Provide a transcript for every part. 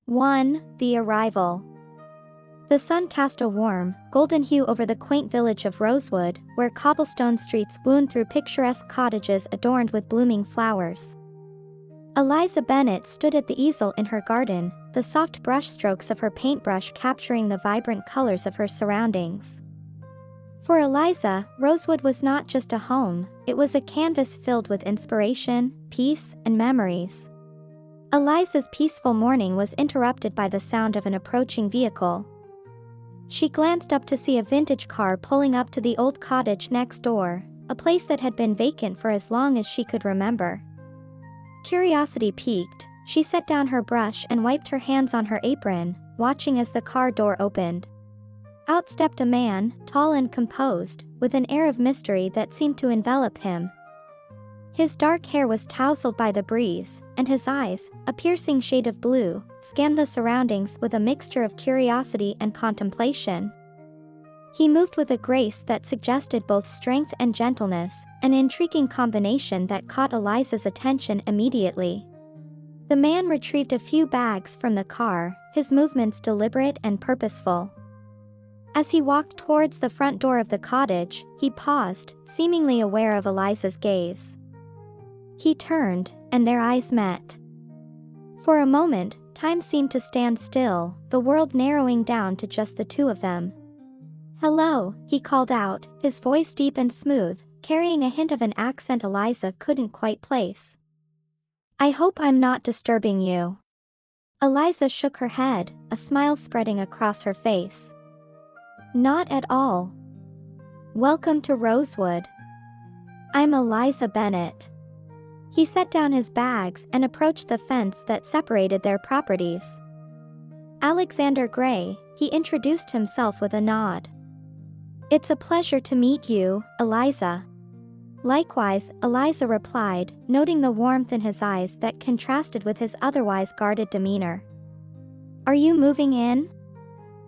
1. The Arrival. The sun cast a warm, golden hue over the quaint village of Rosewood, where cobblestone streets wound through picturesque cottages adorned with blooming flowers. Eliza Bennett stood at the easel in her garden, the soft brushstrokes of her paintbrush capturing the vibrant colors of her surroundings. For Eliza, Rosewood was not just a home, it was a canvas filled with inspiration, peace, and memories. Eliza's peaceful morning was interrupted by the sound of an approaching vehicle. She glanced up to see a vintage car pulling up to the old cottage next door, a place that had been vacant for as long as she could remember. Curiosity piqued, she set down her brush and wiped her hands on her apron, watching as the car door opened. Out stepped a man, tall and composed, with an air of mystery that seemed to envelop him. His dark hair was tousled by the breeze, and his eyes, a piercing shade of blue, scanned the surroundings with a mixture of curiosity and contemplation. He moved with a grace that suggested both strength and gentleness, an intriguing combination that caught Eliza's attention immediately. The man retrieved a few bags from the car, his movements deliberate and purposeful. As he walked towards the front door of the cottage, he paused, seemingly aware of Eliza's gaze. He turned, and their eyes met. For a moment, time seemed to stand still, the world narrowing down to just the two of them. "Hello," he called out, his voice deep and smooth, carrying a hint of an accent Eliza couldn't quite place. "I hope I'm not disturbing you." Eliza shook her head, a smile spreading across her face. "Not at all. Welcome to Rosewood. I'm Eliza Bennett." He set down his bags and approached the fence that separated their properties. "Alexander Gray," he introduced himself with a nod. "It's a pleasure to meet you, Eliza." "Likewise," Eliza replied, noting the warmth in his eyes that contrasted with his otherwise guarded demeanor. "Are you moving in?"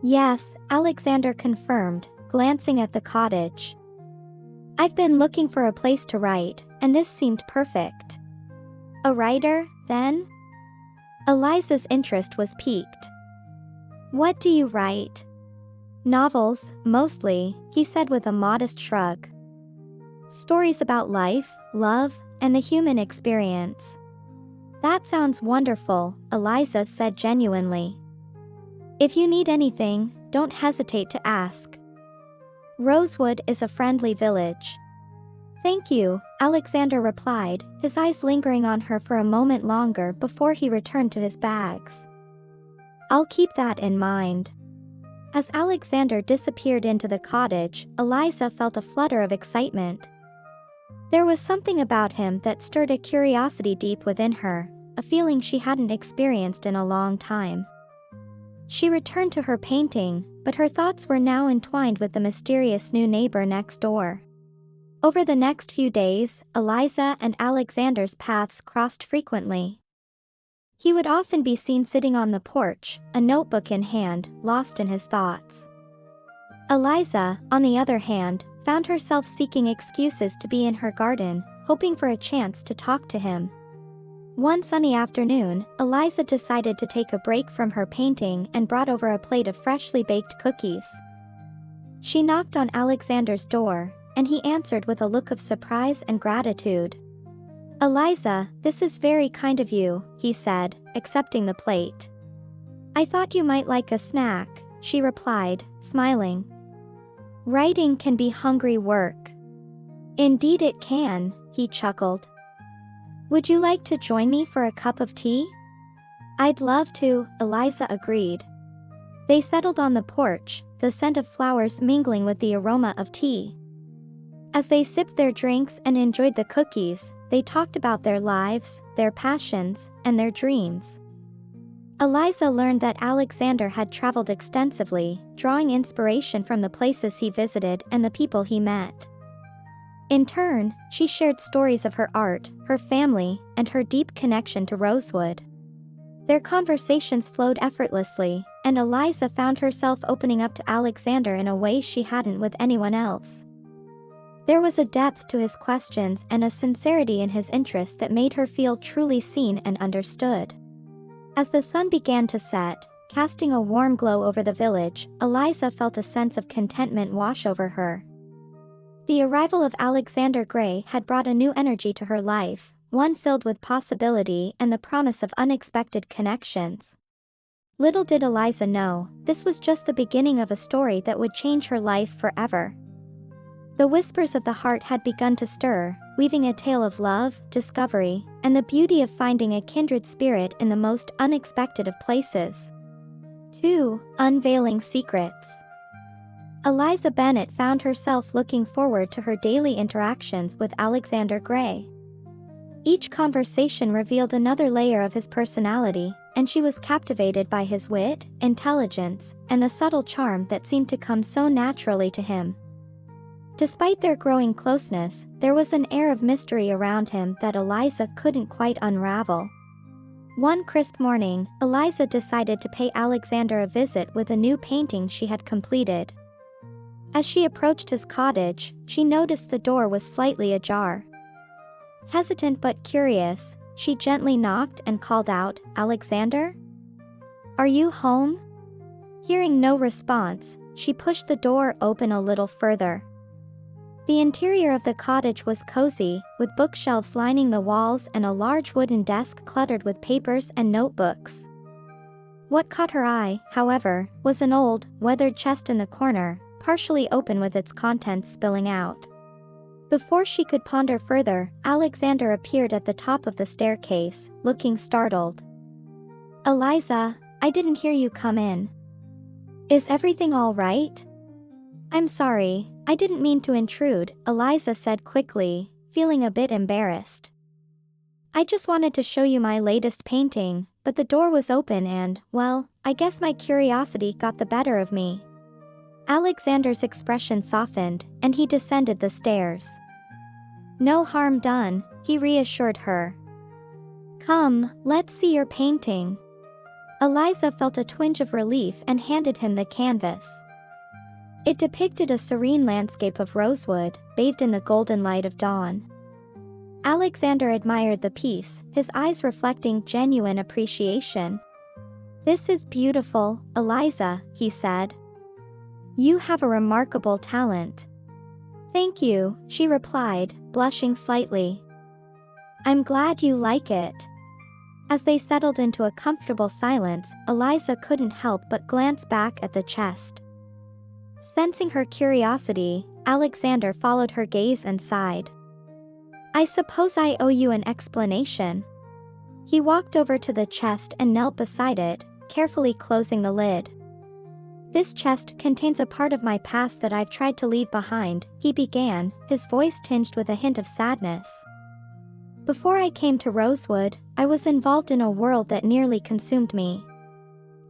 "Yes," Alexander confirmed, glancing at the cottage. "I've been looking for a place to write, and this seemed perfect." "A writer, then?" Eliza's interest was piqued. "What do you write?" "Novels, mostly," he said with a modest shrug. "Stories about life, love, and the human experience." "That sounds wonderful," Eliza said genuinely. "If you need anything, don't hesitate to ask. Rosewood is a friendly village." "Thank you," Alexander replied, his eyes lingering on her for a moment longer before he returned to his bags. "I'll keep that in mind." As Alexander disappeared into the cottage, Eliza felt a flutter of excitement. There was something about him that stirred a curiosity deep within her, a feeling she hadn't experienced in a long time. She returned to her painting, but her thoughts were now entwined with the mysterious new neighbor next door. Over the next few days, Eliza and Alexander's paths crossed frequently. He would often be seen sitting on the porch, a notebook in hand, lost in his thoughts. Eliza, on the other hand, found herself seeking excuses to be in her garden, hoping for a chance to talk to him. One sunny afternoon, Eliza decided to take a break from her painting and brought over a plate of freshly baked cookies. She knocked on Alexander's door, and he answered with a look of surprise and gratitude. "Eliza, this is very kind of you," he said, accepting the plate. "I thought you might like a snack," she replied, smiling. "Writing can be hungry work." "Indeed it can," he chuckled. "Would you like to join me for a cup of tea?" "I'd love to," Eliza agreed. They settled on the porch, the scent of flowers mingling with the aroma of tea. As they sipped their drinks and enjoyed the cookies, they talked about their lives, their passions, and their dreams. Eliza learned that Alexander had traveled extensively, drawing inspiration from the places he visited and the people he met. In turn, she shared stories of her art, her family, and her deep connection to Rosewood. Their conversations flowed effortlessly, and Eliza found herself opening up to Alexander in a way she hadn't with anyone else. There was a depth to his questions and a sincerity in his interest that made her feel truly seen and understood. As the sun began to set, casting a warm glow over the village, Eliza felt a sense of contentment wash over her. The arrival of Alexander Gray had brought a new energy to her life, one filled with possibility and the promise of unexpected connections. Little did Eliza know, this was just the beginning of a story that would change her life forever. The whispers of the heart had begun to stir, weaving a tale of love, discovery, and the beauty of finding a kindred spirit in the most unexpected of places. 2. Unveiling secrets. Eliza Bennett found herself looking forward to her daily interactions with Alexander Gray. Each conversation revealed another layer of his personality, and she was captivated by his wit, intelligence, and the subtle charm that seemed to come so naturally to him. Despite their growing closeness, there was an air of mystery around him that Eliza couldn't quite unravel. One crisp morning, Eliza decided to pay Alexander a visit with a new painting she had completed. As she approached his cottage, she noticed the door was slightly ajar. Hesitant but curious, she gently knocked and called out, "Alexander? Are you home?" Hearing no response, she pushed the door open a little further. The interior of the cottage was cozy, with bookshelves lining the walls and a large wooden desk cluttered with papers and notebooks. What caught her eye, however, was an old, weathered chest in the corner, partially open with its contents spilling out. Before she could ponder further, Alexander appeared at the top of the staircase, looking startled. "Eliza, I didn't hear you come in. Is everything all right?" "I'm sorry, I didn't mean to intrude," Eliza said quickly, feeling a bit embarrassed. "I just wanted to show you my latest painting, but the door was open and, well, I guess my curiosity got the better of me." Alexander's expression softened, and he descended the stairs. "No harm done," he reassured her. "Come, let's see your painting." Eliza felt a twinge of relief and handed him the canvas. It depicted a serene landscape of Rosewood, bathed in the golden light of dawn. Alexander admired the piece, his eyes reflecting genuine appreciation. "This is beautiful, Eliza," he said. "You have a remarkable talent." "Thank you," she replied, blushing slightly. "I'm glad you like it." As they settled into a comfortable silence, Eliza couldn't help but glance back at the chest. Sensing her curiosity, Alexander followed her gaze and sighed. "I suppose I owe you an explanation." He walked over to the chest and knelt beside it, carefully closing the lid. "This chest contains a part of my past that I've tried to leave behind," he began, his voice tinged with a hint of sadness. "Before I came to Rosewood, I was involved in a world that nearly consumed me."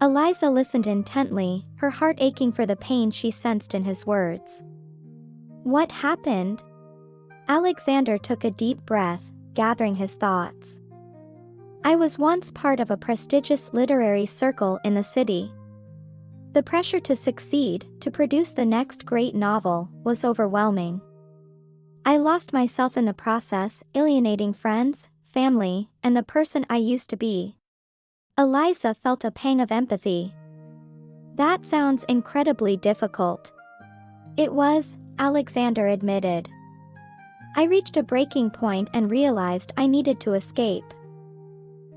Eliza listened intently, her heart aching for the pain she sensed in his words. "What happened?" Alexander took a deep breath, gathering his thoughts. "I was once part of a prestigious literary circle in the city. The pressure to succeed, to produce the next great novel, was overwhelming. I lost myself in the process, alienating friends, family, and the person I used to be." Eliza felt a pang of empathy. "That sounds incredibly difficult." "It was," Alexander admitted. "I reached a breaking point and realized I needed to escape.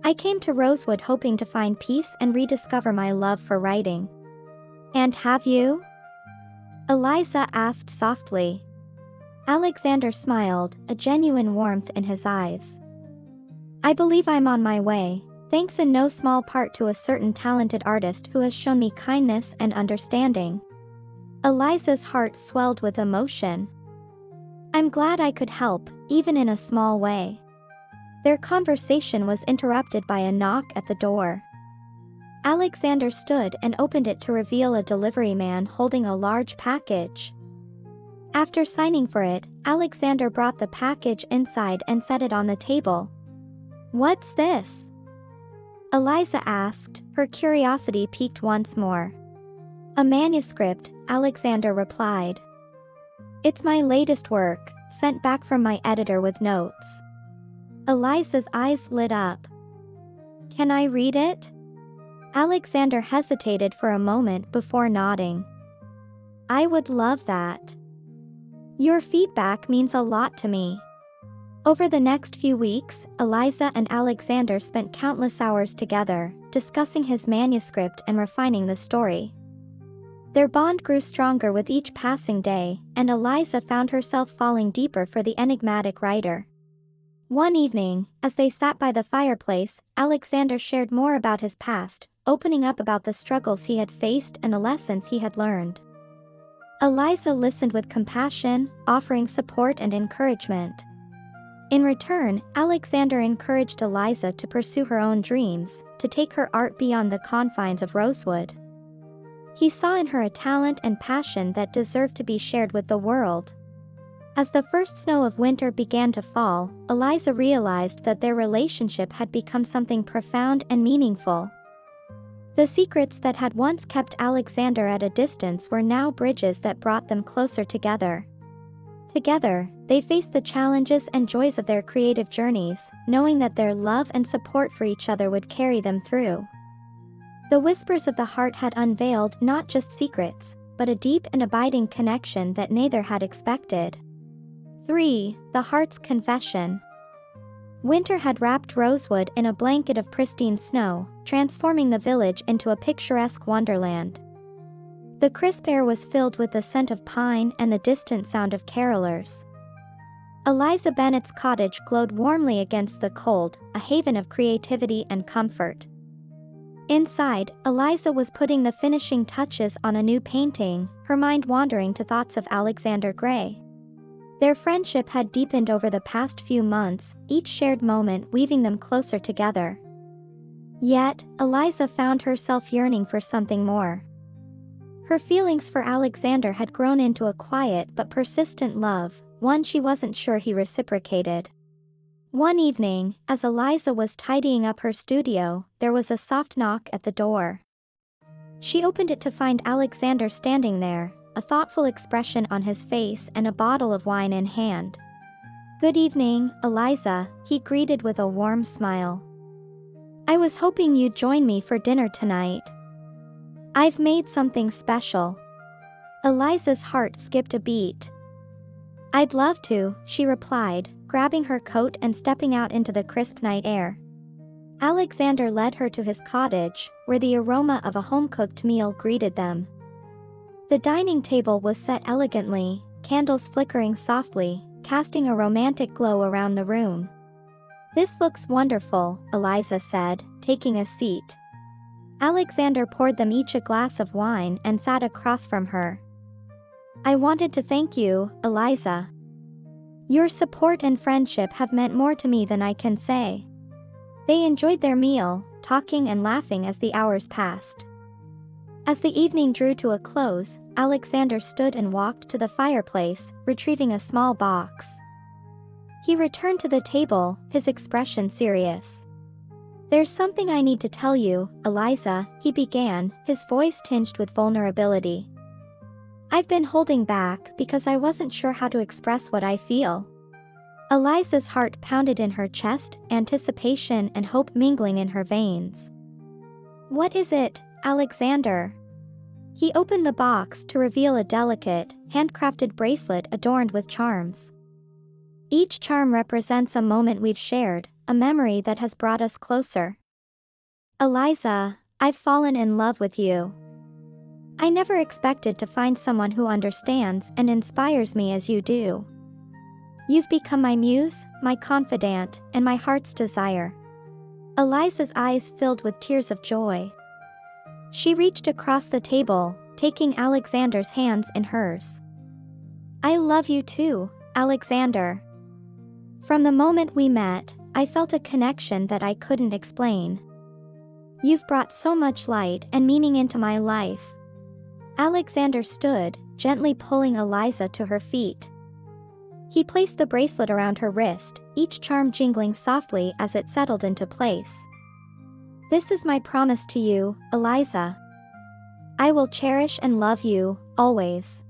I came to Rosewood hoping to find peace and rediscover my love for writing." "And have you?" Eliza asked softly. Alexander smiled, a genuine warmth in his eyes. "I believe I'm on my way, thanks in no small part to a certain talented artist who has shown me kindness and understanding." Eliza's heart swelled with emotion. "I'm glad I could help, even in a small way." Their conversation was interrupted by a knock at the door. Alexander stood and opened it to reveal a delivery man holding a large package. After signing for it, Alexander brought the package inside and set it on the table. "What's this?" Eliza asked, her curiosity piqued once more. "A manuscript," Alexander replied. "It's my latest work, sent back from my editor with notes." Eliza's eyes lit up. "Can I read it?" Alexander hesitated for a moment before nodding. I would love that. Your feedback means a lot to me. Over the next few weeks, Eliza and Alexander spent countless hours together, discussing his manuscript and refining the story. Their bond grew stronger with each passing day, and Eliza found herself falling deeper for the enigmatic writer. One evening, as they sat by the fireplace, Alexander shared more about his past, opening up about the struggles he had faced and the lessons he had learned. Eliza listened with compassion, offering support and encouragement. In return, Alexander encouraged Eliza to pursue her own dreams, to take her art beyond the confines of Rosewood. He saw in her a talent and passion that deserved to be shared with the world. As the first snow of winter began to fall, Eliza realized that their relationship had become something profound and meaningful. The secrets that had once kept Alexander at a distance were now bridges that brought them closer together. Together, they faced the challenges and joys of their creative journeys, knowing that their love and support for each other would carry them through. The whispers of the heart had unveiled not just secrets, but a deep and abiding connection that neither had expected. 3. The Heart's Confession. Winter had wrapped Rosewood in a blanket of pristine snow, transforming the village into a picturesque wonderland. The crisp air was filled with the scent of pine and the distant sound of carolers. Eliza Bennett's cottage glowed warmly against the cold, a haven of creativity and comfort. Inside, Eliza was putting the finishing touches on a new painting, her mind wandering to thoughts of Alexander Gray. Their friendship had deepened over the past few months, each shared moment weaving them closer together. Yet, Eliza found herself yearning for something more. Her feelings for Alexander had grown into a quiet but persistent love, one she wasn't sure he reciprocated. One evening, as Eliza was tidying up her studio, there was a soft knock at the door. She opened it to find Alexander standing there, a thoughtful expression on his face and a bottle of wine in hand. Good evening, Eliza, he greeted with a warm smile. I was hoping you'd join me for dinner tonight. I've made something special. Eliza's heart skipped a beat. I'd love to, she replied, grabbing her coat and stepping out into the crisp night air. Alexander led her to his cottage, where the aroma of a home-cooked meal greeted them. The dining table was set elegantly, candles flickering softly, casting a romantic glow around the room. This looks wonderful, Eliza said, taking a seat. Alexander poured them each a glass of wine and sat across from her. I wanted to thank you, Eliza. Your support and friendship have meant more to me than I can say. They enjoyed their meal, talking and laughing as the hours passed. As the evening drew to a close, Alexander stood and walked to the fireplace, retrieving a small box. He returned to the table, his expression serious. There's something I need to tell you, Eliza, he began, his voice tinged with vulnerability. I've been holding back because I wasn't sure how to express what I feel. Eliza's heart pounded in her chest, anticipation and hope mingling in her veins. What is it, Alexander? He opened the box to reveal a delicate, handcrafted bracelet adorned with charms. Each charm represents a moment we've shared, a memory that has brought us closer. Eliza, I've fallen in love with you. I never expected to find someone who understands and inspires me as you do. You've become my muse, my confidant, and my heart's desire. Eliza's eyes filled with tears of joy. She reached across the table, taking Alexander's hands in hers. I love you too, Alexander. From the moment we met, I felt a connection that I couldn't explain. You've brought so much light and meaning into my life. Alexander stood, gently pulling Eliza to her feet. He placed the bracelet around her wrist, each charm jingling softly as it settled into place. This is my promise to you, Eliza. I will cherish and love you, always.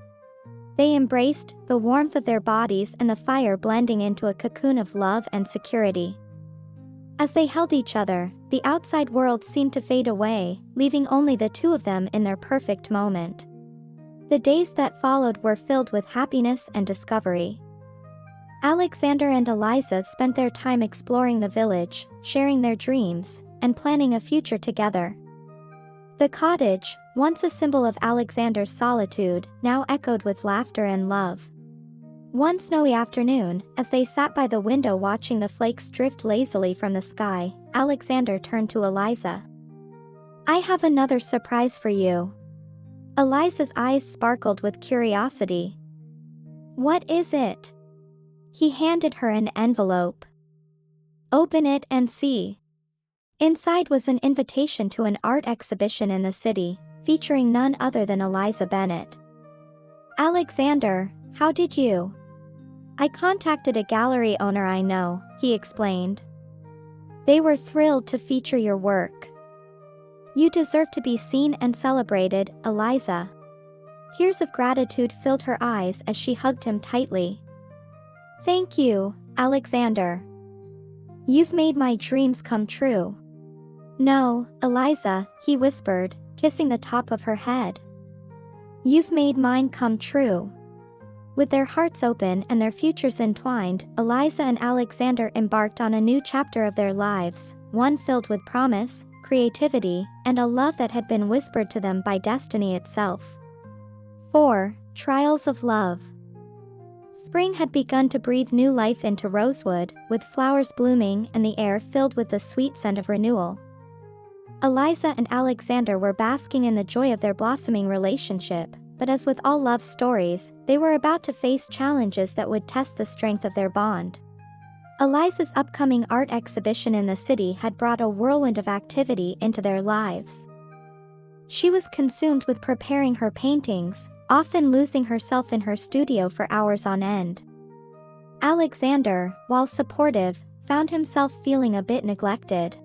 They embraced, the warmth of their bodies and the fire blending into a cocoon of love and security. As they held each other, the outside world seemed to fade away, leaving only the two of them in their perfect moment. The days that followed were filled with happiness and discovery. Alexander and Eliza spent their time exploring the village, sharing their dreams, and planning a future together. The cottage, once a symbol of Alexander's solitude, now echoed with laughter and love. One snowy afternoon, as they sat by the window watching the flakes drift lazily from the sky, Alexander turned to Eliza. "I have another surprise for you." Eliza's eyes sparkled with curiosity. "What is it?" He handed her an envelope. "Open it and see." Inside was an invitation to an art exhibition in the city, featuring none other than Eliza Bennett. "Alexander, how did you?" "I contacted a gallery owner I know," he explained. "They were thrilled to feature your work." "You deserve to be seen and celebrated, Eliza." Tears of gratitude filled her eyes as she hugged him tightly. "Thank you, Alexander. You've made my dreams come true." "No, Eliza," he whispered, kissing the top of her head. "You've made mine come true." With their hearts open and their futures entwined, Eliza and Alexander embarked on a new chapter of their lives, one filled with promise, creativity, and a love that had been whispered to them by destiny itself. 4. Trials of Love. Spring had begun to breathe new life into Rosewood, with flowers blooming and the air filled with the sweet scent of renewal. Eliza and Alexander were basking in the joy of their blossoming relationship, but as with all love stories, they were about to face challenges that would test the strength of their bond. Eliza's upcoming art exhibition in the city had brought a whirlwind of activity into their lives. She was consumed with preparing her paintings, often losing herself in her studio for hours on end. Alexander, while supportive, found himself feeling a bit neglected.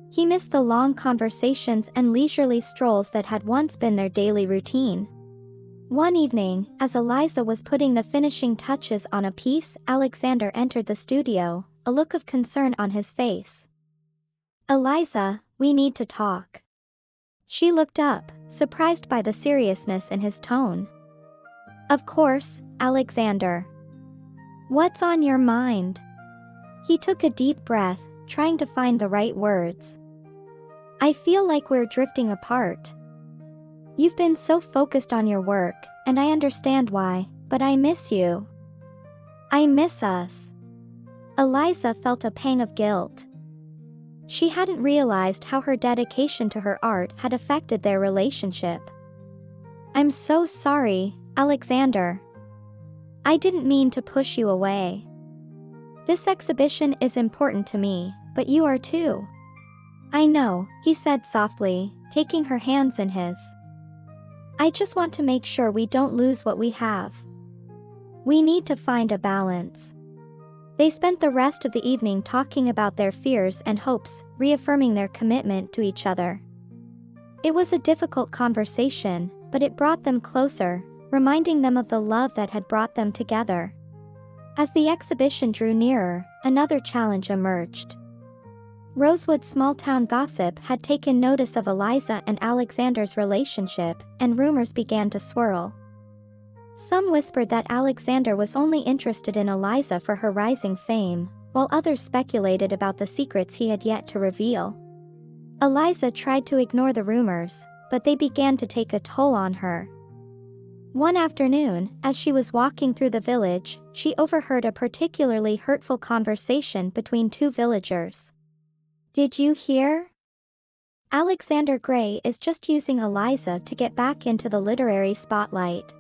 He missed the long conversations and leisurely strolls that had once been their daily routine. One evening, as Eliza was putting the finishing touches on a piece, Alexander entered the studio, a look of concern on his face. "Eliza, we need to talk." She looked up, surprised by the seriousness in his tone. "Of course, Alexander. What's on your mind?" He took a deep breath, trying to find the right words. "I feel like we're drifting apart. You've been so focused on your work, and I understand why, but I miss you. I miss us." Eliza felt a pang of guilt. She hadn't realized how her dedication to her art had affected their relationship. "I'm so sorry, Alexander. I didn't mean to push you away. This exhibition is important to me, but you are too." "I know," he said softly, taking her hands in his. "I just want to make sure we don't lose what we have. We need to find a balance." They spent the rest of the evening talking about their fears and hopes, reaffirming their commitment to each other. It was a difficult conversation, but it brought them closer, reminding them of the love that had brought them together. As the exhibition drew nearer, another challenge emerged. Rosewood's small-town gossip had taken notice of Eliza and Alexander's relationship, and rumors began to swirl. Some whispered that Alexander was only interested in Eliza for her rising fame, while others speculated about the secrets he had yet to reveal. Eliza tried to ignore the rumors, but they began to take a toll on her. One afternoon, as she was walking through the village, she overheard a particularly hurtful conversation between two villagers. "Did you hear? Alexander Gray is just using Eliza to get back into the literary spotlight."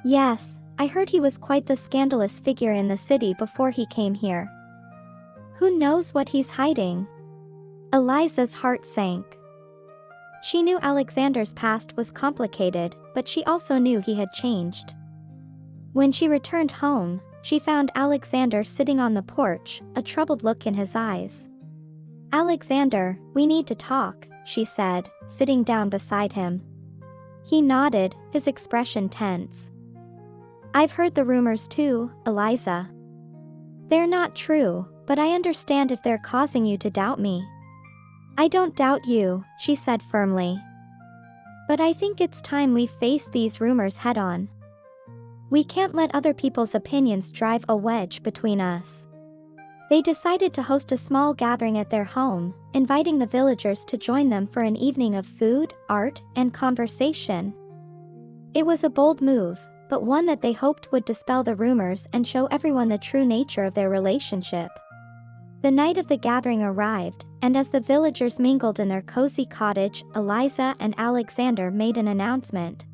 "Yes, I heard he was quite the scandalous figure in the city before he came here. Who knows what he's hiding?" Eliza's heart sank. She knew Alexander's past was complicated, but she also knew he had changed. When she returned home, she found Alexander sitting on the porch, a troubled look in his eyes. "Alexander, we need to talk," she said, sitting down beside him. He nodded, his expression tense. "I've heard the rumors too, Eliza. They're not true, But I understand if they're causing you to doubt me. I don't doubt you, she said firmly. But I think it's time we face these rumors head-on. We can't let other people's opinions drive a wedge between us. They decided to host a small gathering at their home, inviting the villagers to join them for an evening of food, art, and conversation. It was a bold move, but one that they hoped would dispel the rumors and show everyone the true nature of their relationship. The night of the gathering arrived, and as the villagers mingled in their cozy cottage, Eliza and Alexander made an announcement.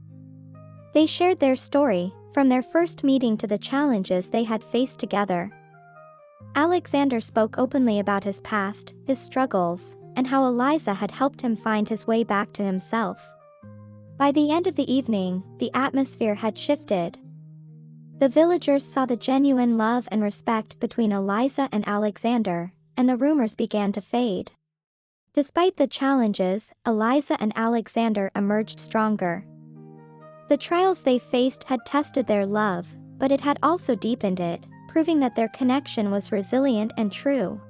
They shared their story, from their first meeting to the challenges they had faced together. Alexander spoke openly about his past, his struggles, and how Eliza had helped him find his way back to himself. By the end of the evening, the atmosphere had shifted. The villagers saw the genuine love and respect between Eliza and Alexander, and the rumors began to fade. Despite the challenges, Eliza and Alexander emerged stronger. The trials they faced had tested their love, but it had also deepened it, proving that their connection was resilient and true.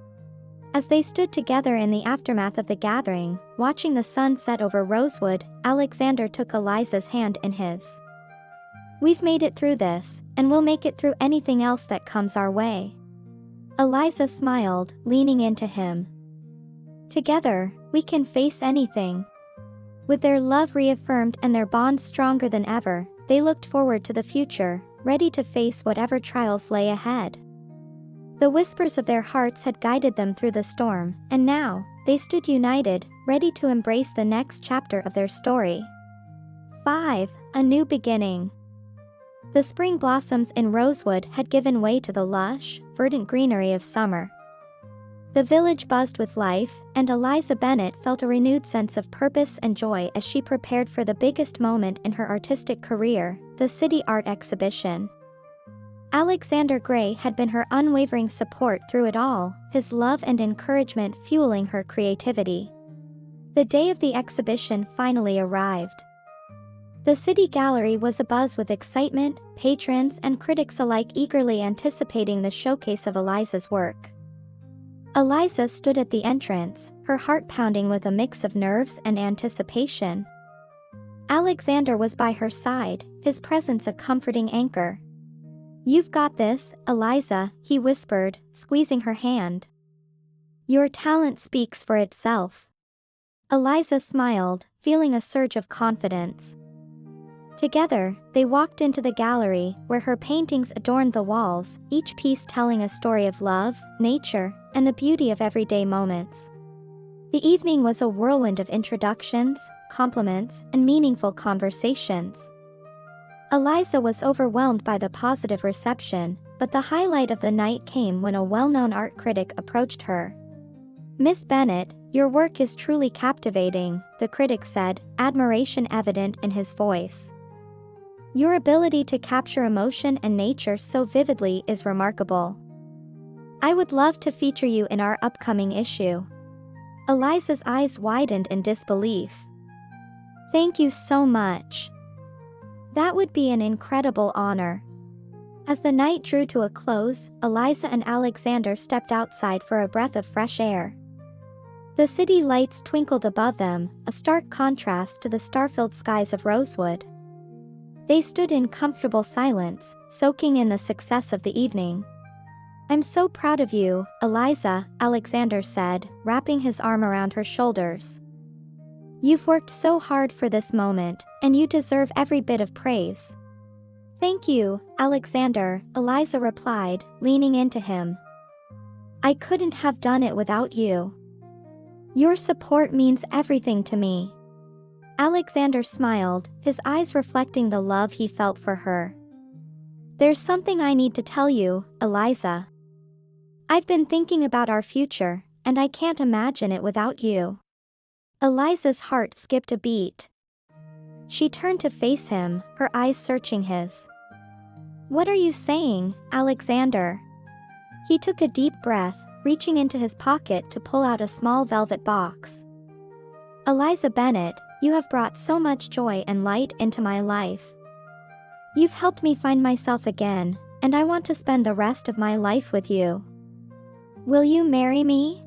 As they stood together in the aftermath of the gathering, watching the sun set over Rosewood, Alexander took Eliza's hand in his. We've made it through this, and we'll make it through anything else that comes our way. Eliza smiled, leaning into him. Together, we can face anything. With their love reaffirmed and their bond stronger than ever, they looked forward to the future, ready to face whatever trials lay ahead. The whispers of their hearts had guided them through the storm, and now, they stood united, ready to embrace the next chapter of their story. 5. A new beginning. The spring blossoms in Rosewood had given way to the lush, verdant greenery of summer. The village buzzed with life, and Eliza Bennett felt a renewed sense of purpose and joy as she prepared for the biggest moment in her artistic career, the city art exhibition. Alexander Gray had been her unwavering support through it all, his love and encouragement fueling her creativity. The day of the exhibition finally arrived. The city gallery was abuzz with excitement, patrons and critics alike eagerly anticipating the showcase of Eliza's work. Eliza stood at the entrance, her heart pounding with a mix of nerves and anticipation. Alexander was by her side, his presence a comforting anchor. "You've got this, Eliza," he whispered, squeezing her hand. "Your talent speaks for itself." Eliza smiled, feeling a surge of confidence. Together, they walked into the gallery, where her paintings adorned the walls, each piece telling a story of love, nature, and the beauty of everyday moments. The evening was a whirlwind of introductions, compliments, and meaningful conversations. Eliza was overwhelmed by the positive reception, but the highlight of the night came when a well-known art critic approached her. "Miss Bennett, your work is truly captivating," the critic said, admiration evident in his voice. "Your ability to capture emotion and nature so vividly is remarkable. I would love to feature you in our upcoming issue." Eliza's eyes widened in disbelief. "Thank you so much. That would be an incredible honor." As the night drew to a close, Eliza and Alexander stepped outside for a breath of fresh air. The city lights twinkled above them, a stark contrast to the star-filled skies of Rosewood. They stood in comfortable silence, soaking in the success of the evening. "I'm so proud of you, Eliza," Alexander said, wrapping his arm around her shoulders. "You've worked so hard for this moment, and you deserve every bit of praise." "Thank you, Alexander," Eliza replied, leaning into him. "I couldn't have done it without you. Your support means everything to me." Alexander smiled, his eyes reflecting the love he felt for her. "There's something I need to tell you, Eliza. I've been thinking about our future, and I can't imagine it without you." Eliza's heart skipped a beat. She turned to face him, her eyes searching his. "What are you saying, Alexander?" He took a deep breath, reaching into his pocket to pull out a small velvet box. "Eliza Bennett, you have brought so much joy and light into my life. You've helped me find myself again, and I want to spend the rest of my life with you." Will you marry me?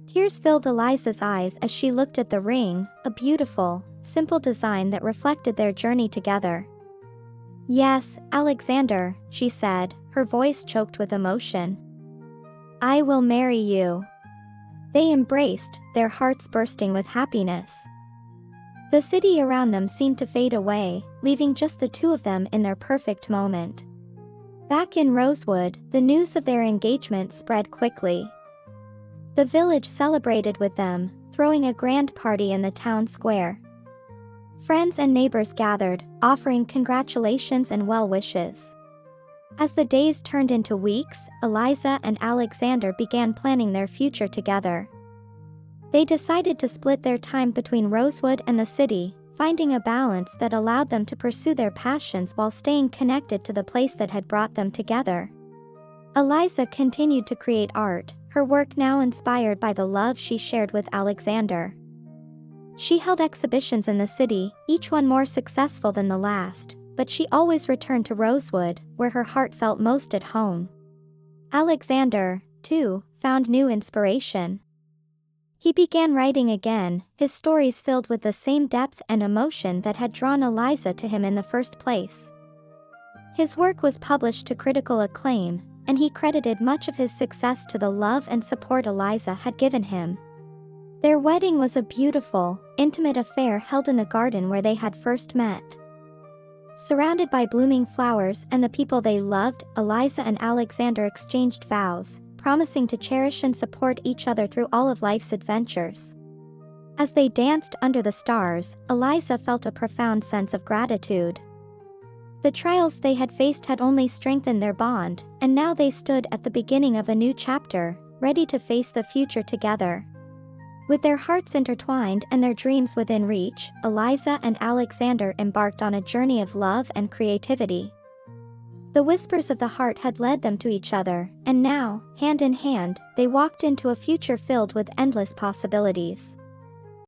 Tears filled Eliza's eyes as she looked at the ring, a beautiful, simple design that reflected their journey together. Yes, Alexander, she said, her voice choked with emotion. I will marry you. They embraced, their hearts bursting with happiness. The city around them seemed to fade away, leaving just the two of them in their perfect moment. Back in Rosewood, the news of their engagement spread quickly. The village celebrated with them, throwing a grand party in the town square. Friends and neighbors gathered, offering congratulations and well wishes. As the days turned into weeks, Eliza and Alexander began planning their future together. They decided to split their time between Rosewood and the city, finding a balance that allowed them to pursue their passions while staying connected to the place that had brought them together. Eliza continued to create art, her work now inspired by the love she shared with Alexander. She held exhibitions in the city, each one more successful than the last, but she always returned to Rosewood, where her heart felt most at home. Alexander, too, found new inspiration. He began writing again, his stories filled with the same depth and emotion that had drawn Eliza to him in the first place. His work was published to critical acclaim, and he credited much of his success to the love and support Eliza had given him. Their wedding was a beautiful, intimate affair held in the garden where they had first met. Surrounded by blooming flowers and the people they loved, Eliza and Alexander exchanged vows, promising to cherish and support each other through all of life's adventures. As they danced under the stars, Eliza felt a profound sense of gratitude. The trials they had faced had only strengthened their bond, and now they stood at the beginning of a new chapter, ready to face the future together. With their hearts intertwined and their dreams within reach, Eliza and Alexander embarked on a journey of love and creativity. The whispers of the heart had led them to each other, and now, hand in hand, they walked into a future filled with endless possibilities.